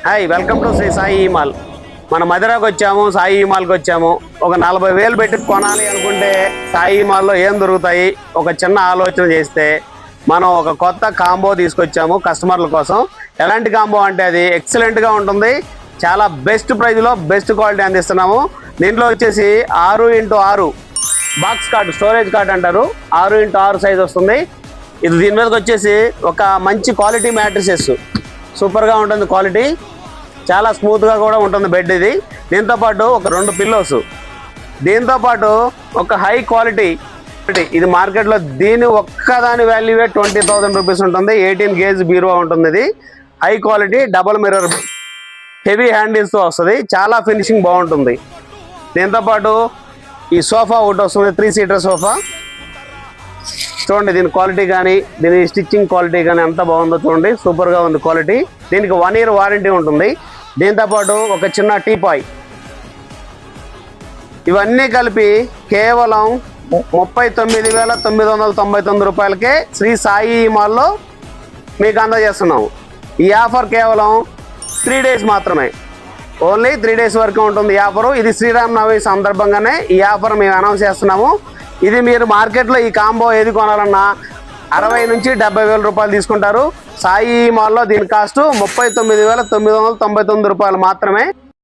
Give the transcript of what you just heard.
Hi, welcome to Sri Sai mall. మన మధిరాకు వచ్చాము, సాయి మాల్కి వచ్చాము. ఒక 40,000 పెట్టి కొనాలి అనుకుంటే సాయి మాల్లో ఏం దొరుకుతాయి ఒక చిన్న ఆలోచన చేస్తే మనం ఒక కొత్త కాంబో తీసుకొచ్చాము కస్టమర్ల కోసం. ఎలాంటి కాంబో అంటే అది ఎక్సలెంట్గా ఉంటుంది. చాలా బెస్ట్ ప్రైజ్లో బెస్ట్ క్వాలిటీ అందిస్తున్నాము. దీంట్లో వచ్చేసి 6x6 box card, storage card అంటారు. 6x6 సైజ్ వస్తుంది. ఇది దీని మీదకి వచ్చేసి ఒక మంచి క్వాలిటీ మ్యాట్రిసెస్, సూపర్గా ఉంటుంది క్వాలిటీ, చాలా స్మూత్గా కూడా ఉంటుంది బెడ్. ఇది దీంతోపాటు ఒక 2 పిల్లోస్, దీంతోపాటు ఒక హై క్వాలిటీ. ఇది మార్కెట్లో దీని ఒక్కదాని వాల్యూవే 20,000 రూపీస్ ఉంటుంది. 18 గేజ్ బీరువా ఉంటుంది. ఇది high quality double mirror, heavy హ్యాండిల్స్తో వస్తుంది. చాలా ఫినిషింగ్ బాగుంటుంది. దీంతోపాటు ఈ సోఫా ఒకటి వస్తుంది, 3 సీటర్ సోఫా. చూడండి దీని క్వాలిటీ కానీ దీని స్టిచ్చింగ్ క్వాలిటీ కానీ ఎంత బాగుందో చూడండి, సూపర్గా ఉంది క్వాలిటీ. దీనికి 1 ఇయర్ వారంటీ ఉంటుంది. దీంతోపాటు ఒక చిన్న టీపాయ్. ఇవన్నీ కలిపి కేవలం 39,999 రూపాయలకే శ్రీ సాయి మాల్లో మీకు అందజేస్తున్నాము. ఈ ఆఫర్ కేవలం 3 డేస్ మాత్రమే, ఓన్లీ 3 డేస్ వరకు ఉంటుంది ఈ ఆఫరు. ఇది శ్రీరామనవమి సందర్భంగానే ఈ ఆఫర్ మేము అనౌన్స్ చేస్తున్నాము. ఇది మీరు మార్కెట్లో ఈ కాంబో ఏది కొనాలన్నా 60,000 నుంచి 70,000 రూపాయలు తీసుకుంటారు. సాయి మాల్లో దీని కాస్ట్ 39,999 రూపాయలు మాత్రమే.